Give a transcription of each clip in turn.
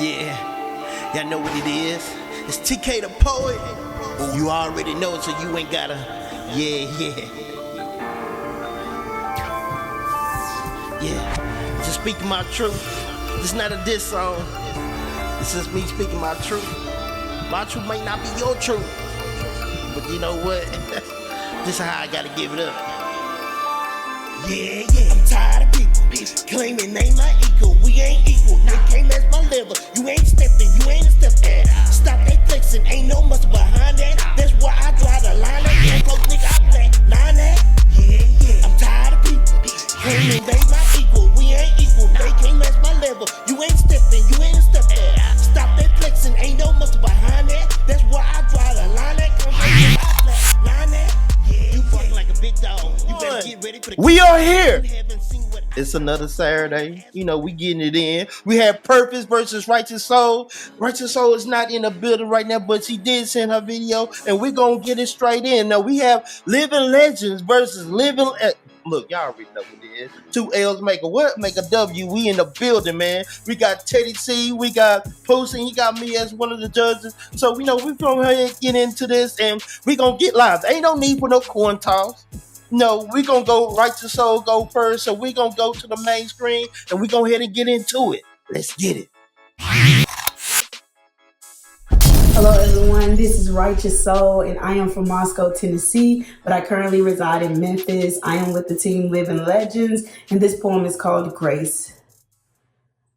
Yeah, y'all know what it is. It's TK the Poet. You already know, so you ain't gotta. Yeah. Just speaking my truth. This not a diss song. This is me speaking my truth. My truth might not be your truth, but you know what? This is how I gotta give it up. Yeah, I'm tired of people claiming they not equal. We ain't equal. They can't match my level. You ain't stepping, you ain't a step that. Stop that flexing, ain't no muscle behind that. That's why I draw the line. That damn close nigga, I play line that. Yeah. I'm tired of people claiming they not equal. We ain't equal. They can't match my level. You ain't stepping, you ain't a step that. Stop that flexing, ain't no muscle behind that. That's why I draw the line. That come line that. You barking like a big dog. You better get ready for the. We are here. It's another Saturday. You know, we getting it in. We have Purpose versus Writeous Soul. Writeous Soul is not in the building right now, but she did send her video, and we're going to get it straight in. Now, we have Living Legends versus Living... Look, y'all already know what it is. 2 L's make a what? Make a W. We in the building, man. We got Teddy C. We got Pussy. He got me as one of the judges. So, we know we're going to go ahead and get into this, and we're going to get live. There ain't no need for no coin toss. No, we're going to go Writeous Soul go first. So we're going to go to the main screen and we're going to go ahead and get into it. Let's get it. Hello everyone, this is Writeous Soul and I am from Moscow, Tennessee, but I currently reside in Memphis. I am with the team Living Legends and this poem is called Grace.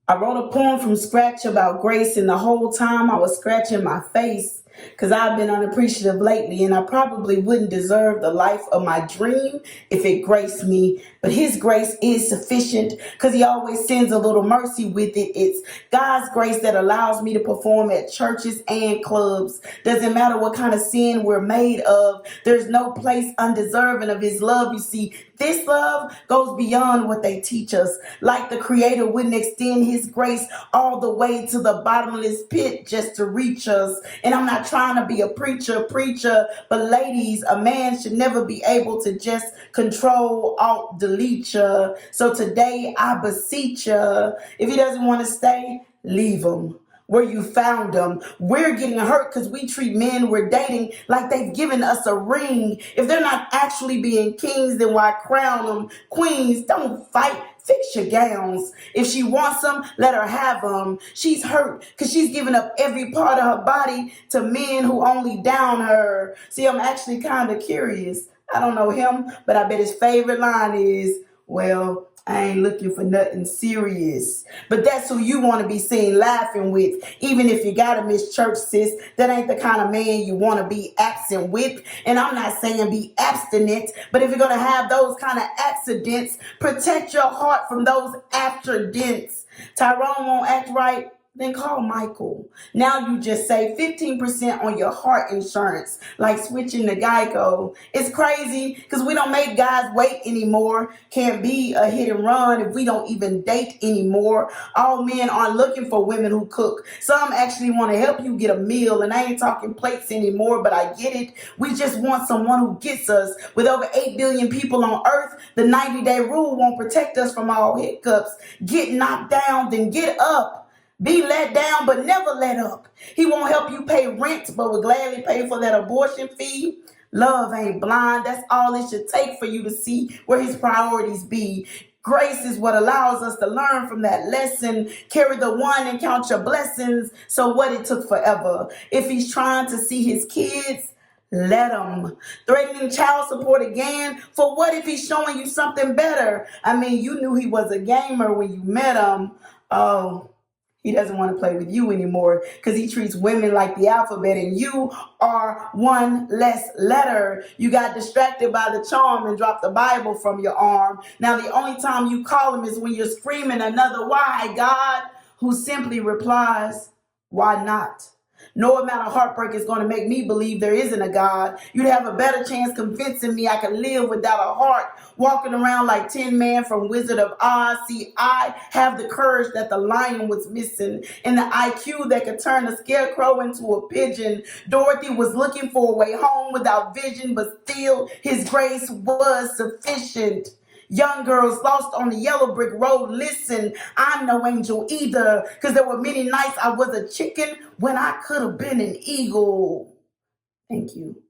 I wrote a poem from scratch about grace and the whole time I was scratching my face because I've been unappreciative lately and I probably wouldn't deserve the life of my dream if it graced me. But his grace is sufficient because he always sends a little mercy with it. It's God's grace that allows me to perform at churches and clubs. Doesn't matter what kind of sin we're made of. There's no place undeserving of his love. You see, this love goes beyond what they teach us. Like the Creator wouldn't extend his grace all the way to the bottomless pit just to reach us. And I'm not trying to be a preacher, but ladies, a man should never be able to just control, alt, delete you. So today I beseech you, if he doesn't want to stay, leave him. Where you found them. We're getting hurt because we treat men we're dating like they've given us a ring. If they're not actually being kings, then why crown them? Queens, don't fight. Fix your gowns. If she wants them, let her have them. She's hurt because she's given up every part of her body to men who only down her. See, I'm actually kind of curious. I don't know him, but I bet his favorite line is, well, I ain't looking for nothing serious. But that's who you want to be seen laughing with. Even if you got to miss church, sis, that ain't the kind of man you want to be absent with. And I'm not saying be abstinent, but if you're going to have those kind of accidents, protect your heart from those after dents. Tyrone won't act right. Then call Michael. Now you just save 15% on your heart insurance, like switching to Geico. It's crazy because we don't make guys wait anymore. Can't be a hit and run if we don't even date anymore. All men aren't looking for women who cook. Some actually want to help you get a meal, and I ain't talking plates anymore, but I get it. We just want someone who gets us. With over 8 billion people on earth, the 90-day rule won't protect us from all hiccups. Get knocked down, then get up. Be let down, but never let up. He won't help you pay rent, but will gladly pay for that abortion fee. Love ain't blind. That's all it should take for you to see where his priorities be. Grace is what allows us to learn from that lesson. Carry the one and count your blessings. So what, it took forever. If he's trying to see his kids, let him. Threatening child support again? For what if he's showing you something better? I mean, you knew he was a gamer when you met him. Oh, he doesn't want to play with you anymore because he treats women like the alphabet and you are one less letter. You got distracted by the charm and dropped the Bible from your arm. Now the only time you call him is when you're screaming another why, God, who simply replies, why not? No amount of heartbreak is going to make me believe there isn't a God. You'd have a better chance convincing me I can live without a heart, walking around like Tin Man from Wizard of Oz. See, I have the courage that the lion was missing and the IQ that could turn a scarecrow into a pigeon. Dorothy was looking for a way home without vision, but still his grace was sufficient. Young girls lost on the yellow brick road. Listen, I'm no angel either, because there were many nights I was a chicken when I could have been an eagle. Thank you.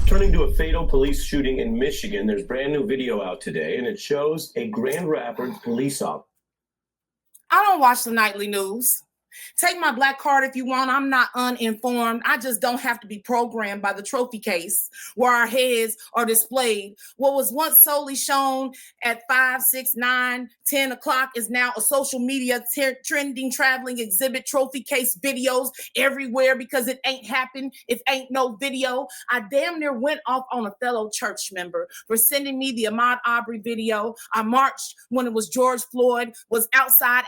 Turning to a fatal police shooting in Michigan, there's brand new video out today, and it shows a Grand Rapids police officer. I don't watch the nightly news. Take my black card if you want. I'm not uninformed. I just don't have to be programmed by the trophy case where our heads are displayed. What was once solely shown at 5, 6, 9, 10 o'clock is now a social media trending traveling exhibit, trophy case videos everywhere because it ain't happened. It ain't no video. I damn near went off on a fellow church member for sending me the Ahmaud Arbery video. I marched when it was George Floyd was outside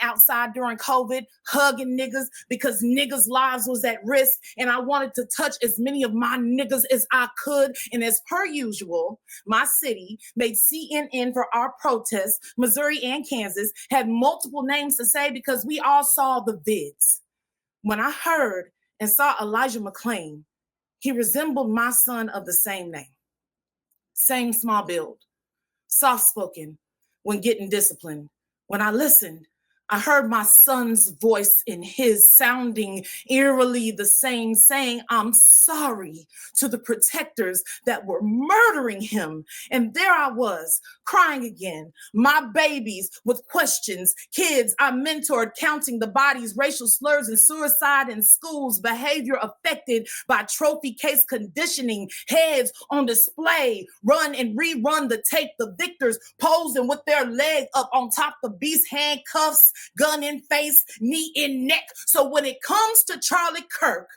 during COVID, hugging niggas because niggas' lives was at risk, and I wanted to touch as many of my niggas as I could. And as per usual, my city made CNN for our protests. Missouri and Kansas had multiple names to say because we all saw the vids. When I heard and saw Elijah McClain, he resembled my son of the same name. Same small build, soft-spoken when getting disciplined. When I listened, I heard my son's voice in his sounding eerily the same, saying, I'm sorry to the protectors that were murdering him. And there I was, crying again. My babies with questions, kids I mentored, counting the bodies, racial slurs and suicide in schools, behavior affected by trophy case conditioning, heads on display, run and rerun the tape, the victors posing with their leg up on top the beast, handcuffs, gun in face, knee in neck. So when it comes to Charlie Kirk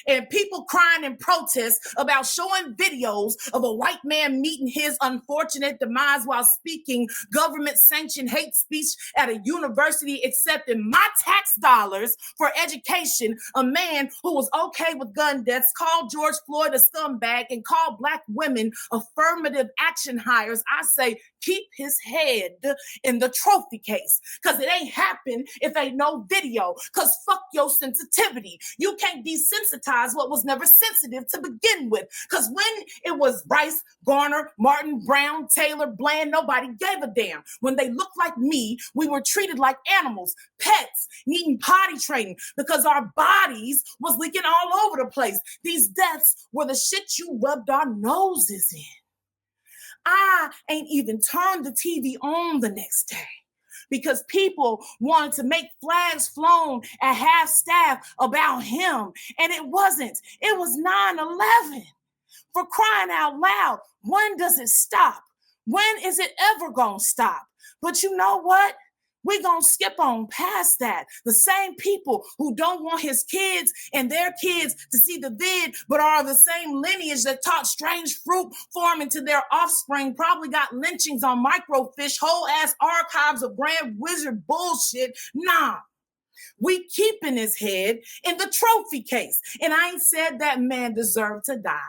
and people crying in protest about showing videos of a white man meeting his unfortunate demise while speaking government-sanctioned hate speech at a university accepting my tax dollars for education, a man who was okay with gun deaths called George Floyd a scumbag and called Black women affirmative action hires, I say keep his head in the trophy case, because it ain't happen if ain't no video, because fuck your sensitivity. You can't desensitize what was never sensitive to begin with, because when it was Bryce, Garner, Martin, Brown, Taylor, Bland, nobody gave a damn. When they looked like me, we were treated like animals, pets, needing potty training because our bodies was leaking all over the place. These deaths were the shit you rubbed our noses in. I ain't even turned the TV on the next day because people wanted to make flags flown at half staff about him. And it wasn't. It was 9/11. For crying out loud, when does it stop? When is it ever gonna stop? But you know what? We're going to skip on past that. The same people who don't want his kids and their kids to see the vid, but are the same lineage that taught strange fruit forming to their offspring, probably got lynchings on microfiche, whole ass archives of Grand Wizard bullshit. Nah. We keeping his head in the trophy case. And I ain't said that man deserved to die.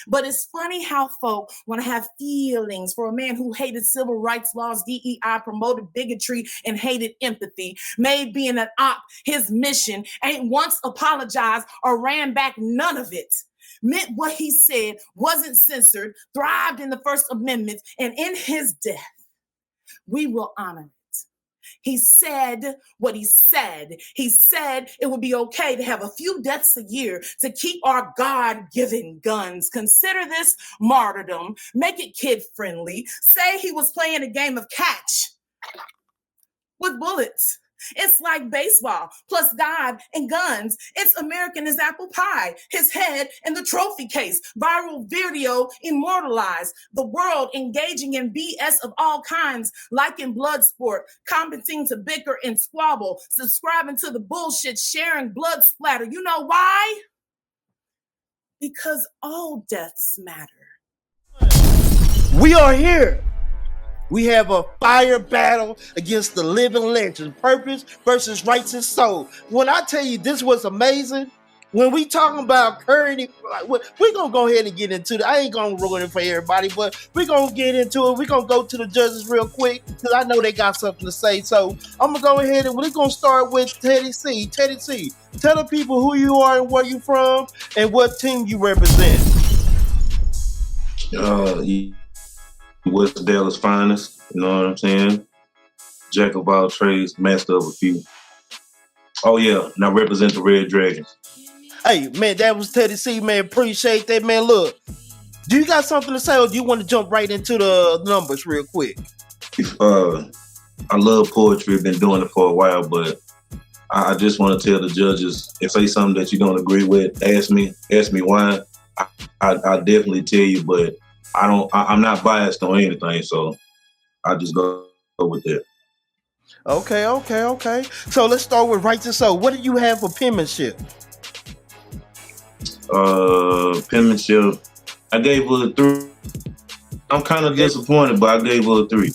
But it's funny how folk want to have feelings for a man who hated civil rights laws, DEI, promoted bigotry, and hated empathy, made being an op his mission, ain't once apologized or ran back none of it. Meant what he said, wasn't censored, thrived in the First Amendment, and in his death, we will honor it. He said what he said. He said it would be okay to have a few deaths a year to keep our God-given guns. Consider this martyrdom. Make it kid-friendly. Say he was playing a game of catch with bullets. It's like baseball plus God and guns. It's American as apple pie. His head in the trophy case. Viral video immortalized. The world engaging in BS of all kinds, like in Bloodsport, commenting to bicker and squabble, subscribing to the bullshit, sharing blood splatter. You know why? Because all deaths matter. We are here. We have a fire battle against the living legend, Purpose versus Writeous Soul. When I tell you this was amazing, when we talking about current, we're gonna go ahead and get into it. I ain't gonna ruin it for everybody, but we're gonna get into it. We're gonna go to the judges real quick because I know they got something to say. So I'm gonna go ahead and we're gonna start with Teddy C. Teddy C, tell the people who you are and where you from and what team you represent. West Dallas finest, you know what I'm saying? Jack of all trades, master of a few. Oh yeah, and I represent the Red Dragons. Hey man, that was Teddy C, man. Appreciate that, man. Look, do you got something to say or do you want to jump right into the numbers real quick? I love poetry, been doing it for a while, but I just want to tell the judges, if say something that you don't agree with, ask me why. I definitely tell you, but I'm not biased on anything, so I just go with that. Okay. So let's start with Writeous. So what do you have for penmanship? Penmanship, I gave her a 3. I'm kind of disappointed, but I gave her a 3.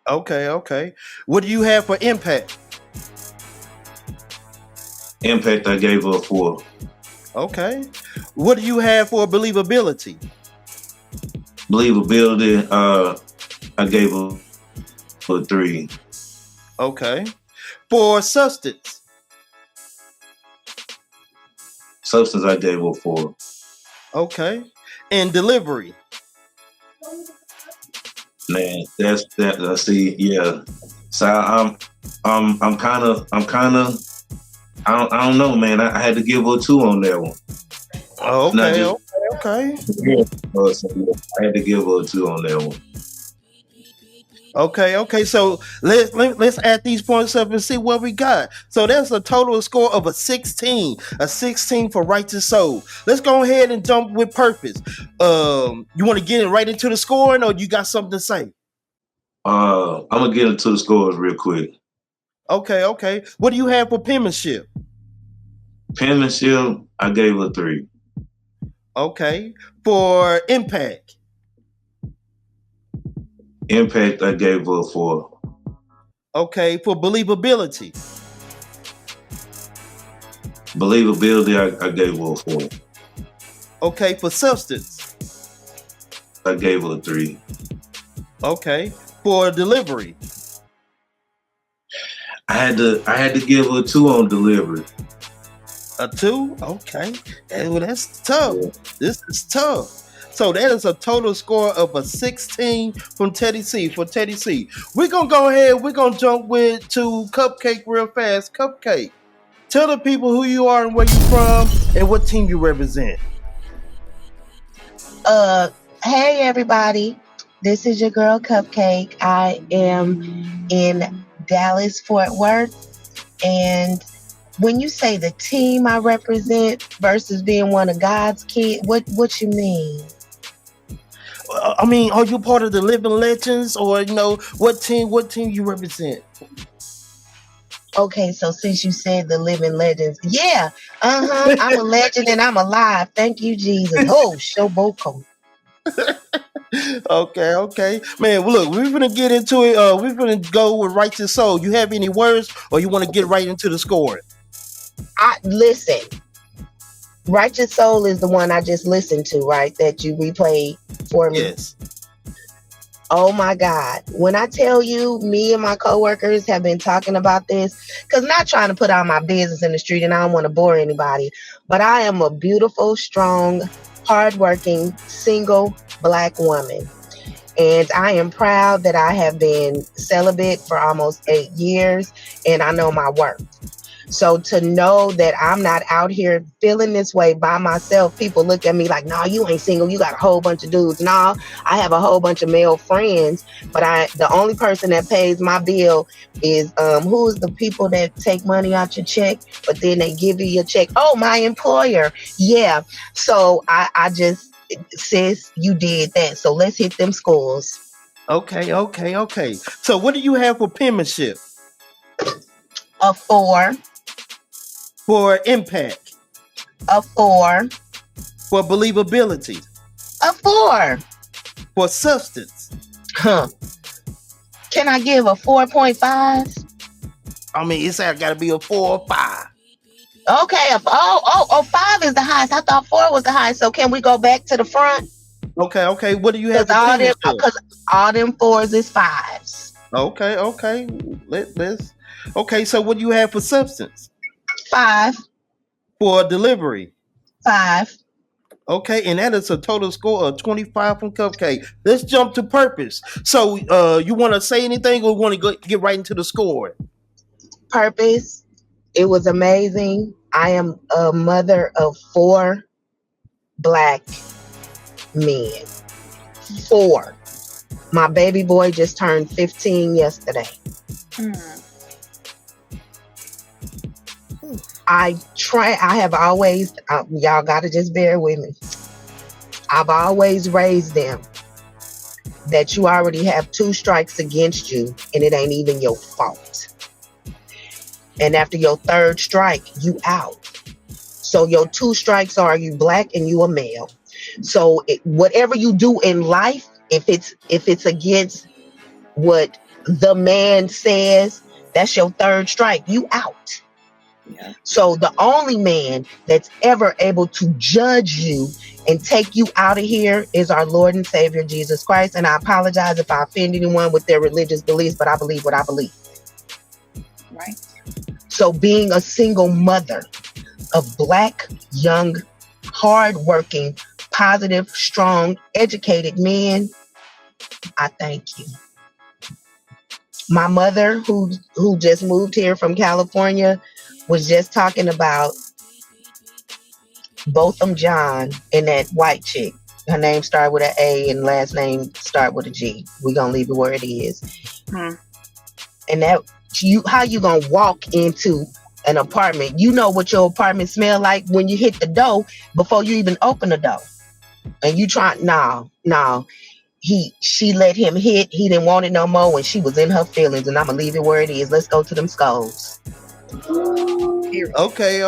Okay. What do you have for impact? Impact, I gave her a 4. Okay. What do you have for believability? Believability, I gave her a 3. Okay. For substance? Substance, I gave her a 4. Okay. And delivery? Man, that's that. I see. Yeah. So I'm kind of. I don't know, man. I had to give her a 2 on that one. Okay. Yeah. So, yeah, I had to give her a 2 on that one. Okay. So let's add these points up and see what we got. So that's a total score of a 16. A 16 for Writeous Soul. Let's go ahead and jump with purpose. You want to get it right into the scoring or you got something to say? I'm gonna get into the scores real quick. Okay. What do you have for penmanship? Penmanship, I gave her a 3. Okay. For impact? Impact, I gave her a 4. Okay. For believability? Believability, I gave her a 4. Okay. For substance? I gave her a 3. Okay. For delivery? I had to give her a 2 on delivery. A 2? Okay. Well, that's tough. Yeah. This is tough. So that is a total score of a 16 from Teddy C. For Teddy C. We're going to go ahead. We're going to jump to Cupcake real fast. Cupcake, tell the people who you are and where you're from and what team you represent. Hey everybody. This is your girl Cupcake. I am in Dallas, Fort Worth. And when you say the team I represent versus being one of God's kids, what you mean? I mean, are you part of the Living Legends or, what team you represent? Okay, so since you said the Living Legends, yeah, I'm a legend and I'm alive. Thank you, Jesus. Oh, Shoboko. Okay. Man, well, look, we're going to get into it. We're going to go with Writeous Soul. You have any words or you want to get right into the scoring? Listen. Writeous Soul is the one I just listened to, right? That you replayed for me. Yes. Oh my God. When I tell you, me and my coworkers have been talking about this, because not trying to put out my business in the street and I don't want to bore anybody, but I am a beautiful, strong, hardworking, single Black woman. And I am proud that I have been celibate for almost 8 years and I know my worth. So to know that I'm not out here feeling this way by myself, people look at me like, nah, you ain't single. You got a whole bunch of dudes. Nah, I have a whole bunch of male friends, but the only person that pays my bill is who's the people that take money out your check, but then they give you your check. Oh, my employer. Yeah. So I just, sis, you did that. So let's hit them scores. Okay. So what do you have for penmanship? A 4. For impact? A 4. For believability? A 4. For substance? Can I give a 4.5? I mean, it's got to be a 4 or 5. Okay. Five is the highest. I thought 4 was the highest. So can we go back to the front? Okay. What do you have Because for penmanship? all them 4s is 5s. Okay. Let's. Okay, so what do you have for substance? 5. For delivery? 5. Okay, and that is a total score of 25 from Cupcake. Let's jump to purpose. So, you want to say anything, or want to get right into the score? Purpose. It was amazing. I am a mother of 4 black men. 4. My baby boy just turned 15 yesterday. I have always, y'all gotta just bear with me. I've always raised them that you already have 2 strikes against you and it ain't even your fault. And after your 3rd strike, you out. So your 2 strikes are you black and you a male. So whatever you do in life, if it's against what the man says, that's your 3rd strike. You out. Yeah. So the only man that's ever able to judge you and take you out of here is our Lord and Savior, Jesus Christ. And I apologize if I offend anyone with their religious beliefs, but I believe what I believe. Right. So being a single mother of black, young, hardworking, positive, strong, educated men, I thank you. My mother, who just moved here from California, was just talking about Botham John and that white chick. Her name started with an A and last name start with a G. We're gonna leave it where it is. And that how you gonna walk into an apartment? You know what your apartment smell like when you hit the door before you even open the door. And you try no. She let him hit. He didn't want it no more when she was in her feelings, and I'm gonna leave it where it is. Let's go to them skulls. Okay.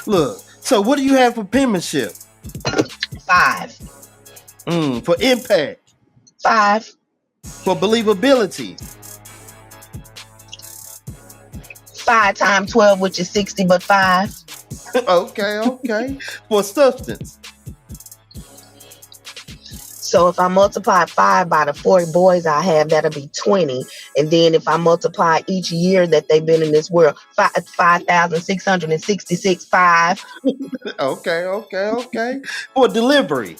Look, so what do you have for penmanship? 5. For impact? 5. For believability? 5 times 12, which is 60, but 5. Okay. For substance? So if I multiply 5 by the 40 boys I have, that'll be 20. And then if I multiply each year that they've been in this world, 5,666, 5. Okay. For delivery?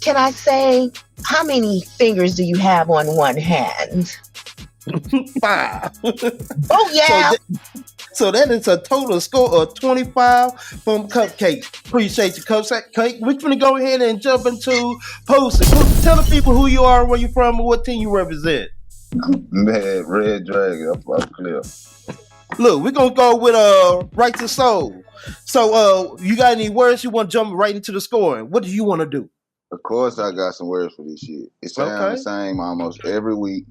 Can I say, how many fingers do you have on one hand? 5. Oh, yeah. So that is a total score of 25 from Cupcake. Appreciate you, Cupcake. We're going to go ahead and jump into posting. Tell the people who you are, where you're from, and what team you represent. Man, Red Dragon, I'm clear. Look, we're going to go with Writeous Soul. So you got any words you want to jump right into the scoring? What do you want to do? Of course I got some words for this shit. It sounds the same almost every week.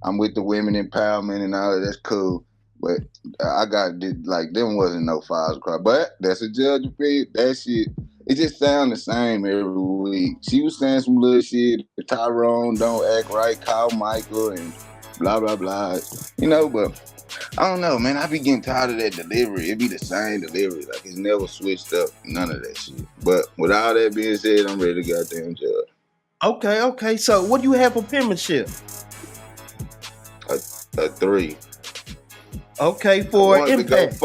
I'm with the women empowerment and all that. That's cool. But I got like them wasn't no files across. But that's a judge opinion. That shit, it just sound the same every week. She was saying some little shit. Tyrone don't act right. Call Michael and blah blah blah. You know, but I don't know, man. I be getting tired of that delivery. It be the same delivery. Like it's never switched up. None of that shit. But with all that being said, I'm ready to goddamn judge. Okay. So what do you have for penmanship? A 3. Okay, for impact.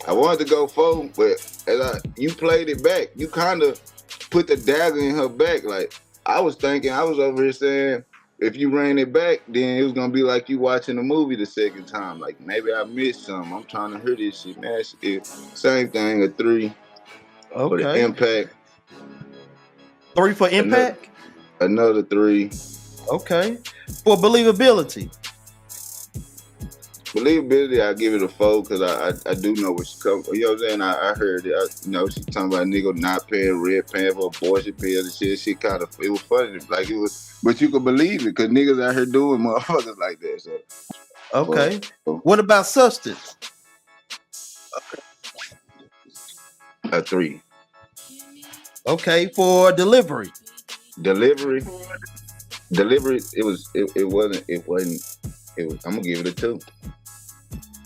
I wanted to go 4, but as you played it back, you kind of put the dagger in her back. Like I was over here saying, if you ran it back, then it was gonna be like you watching a movie the second time. Like maybe I missed something. I'm trying to hear this shit. Man, same thing. A 3. Okay. For the impact. 3 for impact. Another 3. Okay. For believability. Believability, I give it a 4 because I do know where she comes from. You know what I'm saying? I heard it. She talking about nigga not paying rent, paying for abortion pills and shit. She kind of, it was funny. Like it was, but you could believe it because niggas out here doing motherfuckers like that. So. Okay. What about substance? A 3. Okay. For delivery. Delivery, it wasn't. I'm gonna give it a 2.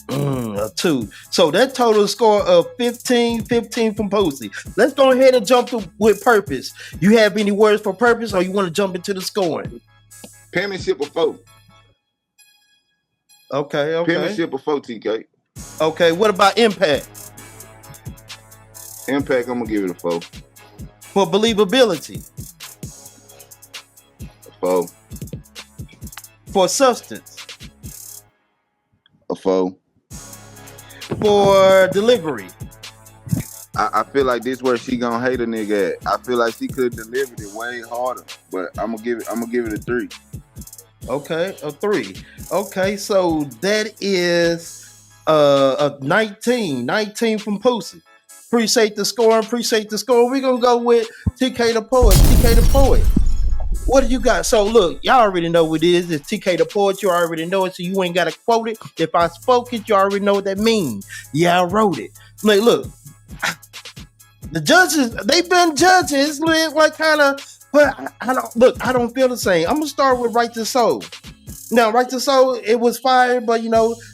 A 2. So that total score of 15 from Posey. Let's go ahead and jump with Purpose. You have any words for Purpose, or you want to jump into the scoring? Penmanship of 4. Okay. Penmanship of 4, TK. Okay, what about Impact? Impact, I'm gonna give it a 4. For believability? A 4. For substance? A 4. For delivery? I feel like this where she gonna hate a nigga at. I feel like she could have delivered it way harder, but I'm gonna give it a 3. Okay, a 3. Okay, so that is a 19 from Pussy. Appreciate the score. We're gonna go with TK the Poet. What do you got? So look, y'all already know what it is. It's TK the Poet. You already know it, so you ain't gotta quote it. If I spoke it, you already know what that means. Yeah, I wrote it. Like, look, the judges, they've been judges, like kind of, but I don't feel the same. I'm gonna start with Writeous Soul. Now, Writeous Soul, it was fire, but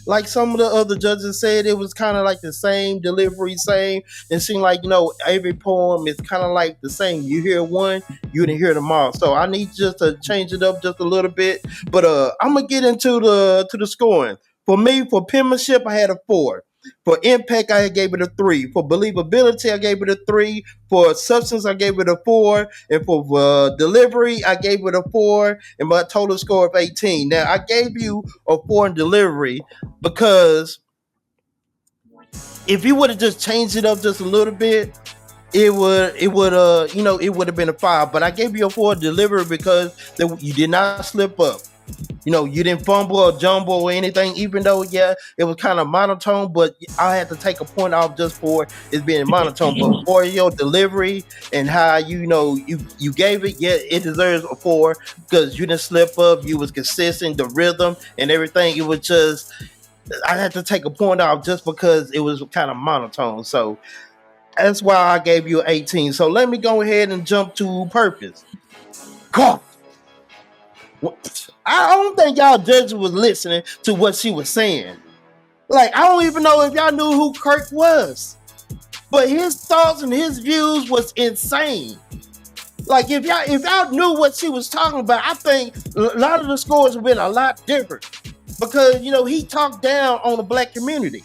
like some of the other judges said, it was kind of like the same delivery, same. It seemed like every poem is kind of like the same. You hear one, you didn't hear them all. So I need just to change it up just a little bit. But I'm gonna get into the scoring. For me, for penmanship, I had a 4. For impact, I gave it a 3. For believability, I gave it a 3. For substance, I gave it a 4. And for delivery, I gave it a 4. And my total score of 18. Now, I gave you a 4 in delivery because if you would have just changed it up just a little bit, it would have been a 5. But I gave you a 4 delivery because you did not slip up. You didn't fumble or jumble or anything, even though, yeah, it was kind of monotone, but I had to take a point off just for it being monotone. But for your delivery and how, you gave it, yeah, it deserves a 4 because you didn't slip up. You was consistent, the rhythm and everything. It was just, I had to take a point off just because it was kind of monotone. So that's why I gave you 18. So let me go ahead and jump to Purpose. Go. I don't think y'all judges was listening to what she was saying. Like, I don't even know if y'all knew who Kirk was. But his thoughts and his views was insane. Like, if y'all knew what she was talking about, I think a lot of the scores would have been a lot different. Because, he talked down on the black community.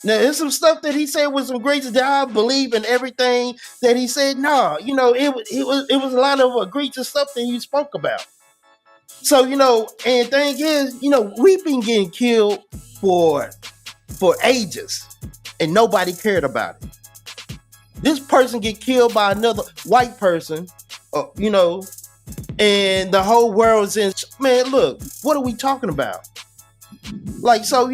Now, there's some stuff that he said was some great that I believe in everything that he said. No, it was a lot of egregious stuff that he spoke about. So, and thing is, we've been getting killed for ages and nobody cared about it. This person get killed by another white person, and the whole world's in, man, look, what are we talking about? Like, so,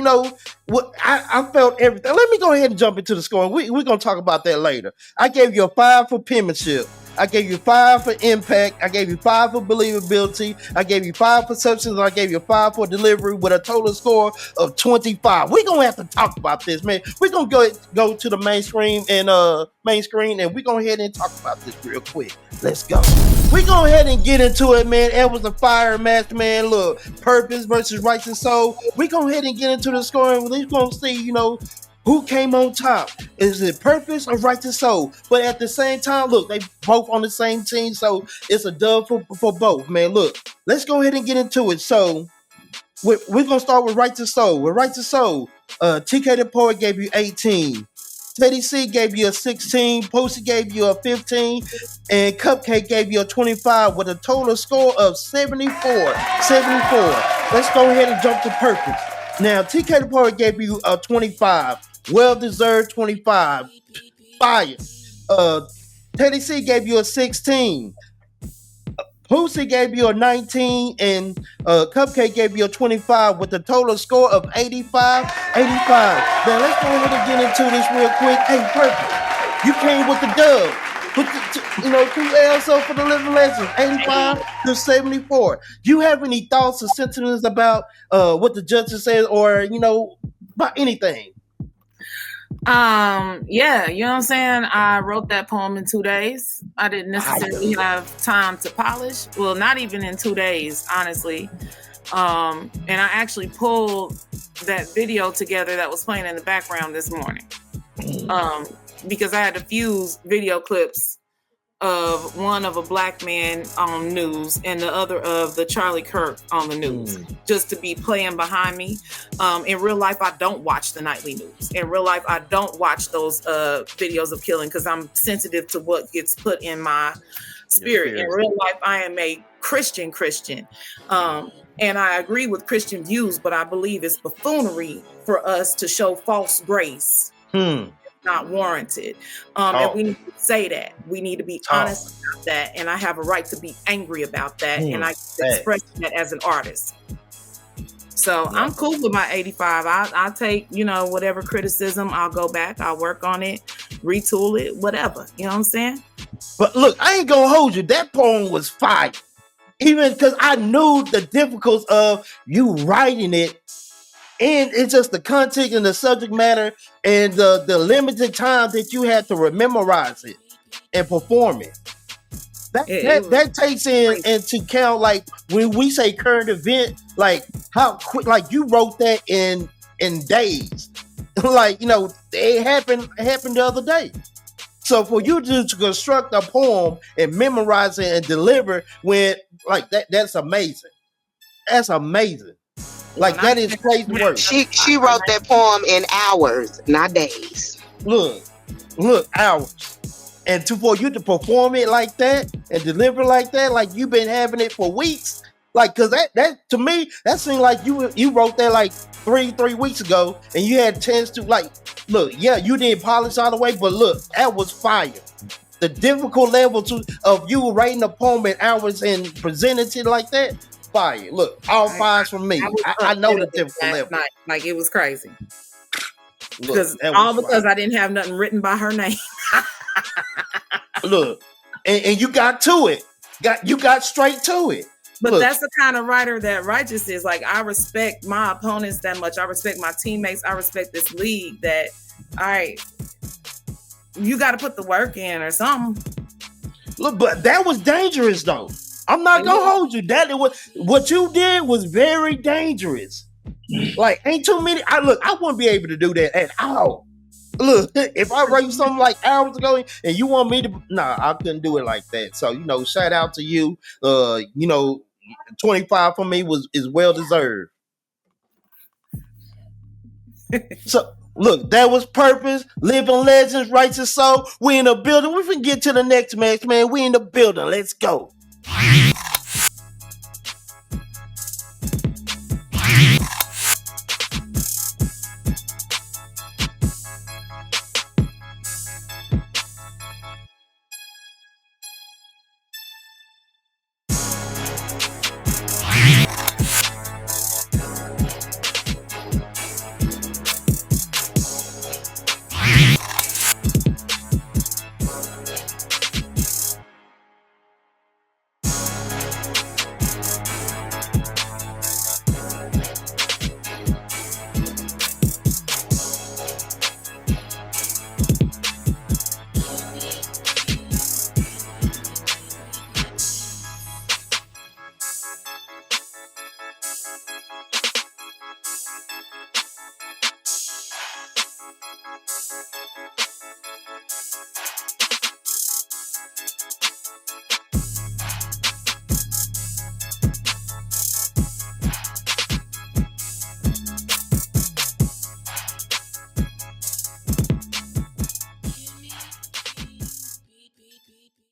what I felt everything. Let me go ahead and jump into the scoring. We're going to talk about that later. I gave you a 5 for penmanship. I gave you 5 for impact. I gave you 5 for believability. I gave you 5 for substance. I gave you 5 for delivery with a total score of 25. We're going to have to talk about this, man. We're going to go to the main screen and we're going to head and talk about this real quick. Let's go. We go ahead and get into it, man. It was a fire match, man. Look, Purpose versus Writeous Soul. We go ahead and get into the scoring. We're going to see, who came on top. Is it Purpose or Writeous Soul? But at the same time, look, they both on the same team, so it's a dub for both, man. Look, let's go ahead and get into it. So we're going to start with Writeous Soul. With Writeous Soul, TK the Poet gave you 18. Teddy C gave you a 16, Posey gave you a 15, and Cupcake gave you a 25 with a total score of 74. Let's go ahead and jump to Purpose. Now, TK the Poet gave you a 25. Well-deserved 25. Fire. Teddy C gave you a 16. Posey gave you a 19, and Cupcake gave you a 25 with a total score of 85. Now, let's go ahead and get into this real quick. Hey, Purple, you came with the dub. Put the, 2 L's up for the Living Legends, 85 to 74. Do you have any thoughts or sentiments about what the judges said, or, about anything? Yeah, you know what I'm saying? I wrote that poem in 2 days. I didn't necessarily have time to polish. Well, not even in 2 days, honestly. And I actually pulled that video together that was playing in the background this morning. Because I had to fuse video clips of one of a black man on news and the other of the Charlie Kirk on the news, just to be playing behind me. In real life, I don't watch the nightly news. In real life, I don't watch those videos of killing because I'm sensitive to what gets put in my spirit. In real life, I am a Christian. And I agree with Christian views, but I believe it's buffoonery for us to show false grace. Not warranted. And we need to say that. We need to be honest about that. And I have a right to be angry about that. And I express that as an artist. So I'm cool with my 85. I'll take, whatever criticism. I'll go back. I'll work on it, retool it, whatever. You know what I'm saying? But look, I ain't gonna hold you. That poem was fire. Even because I knew the difficulties of you writing it. And it's just the content and the subject matter and the limited time that you had to memorize it and perform it. That takes into count, like when we say current event, like how quick, like you wrote that in days. Like, it happened the other day. So for you to construct a poem and memorize it and deliver when like that's amazing. That's amazing. Like that is crazy work. She wrote that poem in hours, not days. Look, hours. And for you to perform it like that and deliver like that, like you've been having it for weeks. Like, cause that to me, that seemed like you wrote that like three weeks ago, and you had a chance to like, look, yeah, you didn't polish all the way, but look, that was fire. The difficult level of you writing a poem in hours and presenting it like that. Fire. Look, all fives from me. I know the difficult level. Night. Like it was crazy. Because I didn't have nothing written by her name. Look, and you got to it. You got straight to it. But look, that's the kind of writer that Writeous is. Like, I respect my opponents that much. I respect my teammates. I respect this league that, all right, you got to put the work in or something. Look, but that was dangerous though. I'm not gonna hold you. What you did was very dangerous. Like, ain't too many. I wouldn't be able to do that at all. Look, if I wrote something like hours ago and you want me to, I couldn't do it like that. So, shout out to you. 25 for me is well deserved. So, look, that was Purpose, Living Legends, Writeous Soul. We in the building. We can get to the next match, man. We in the building. Let's go.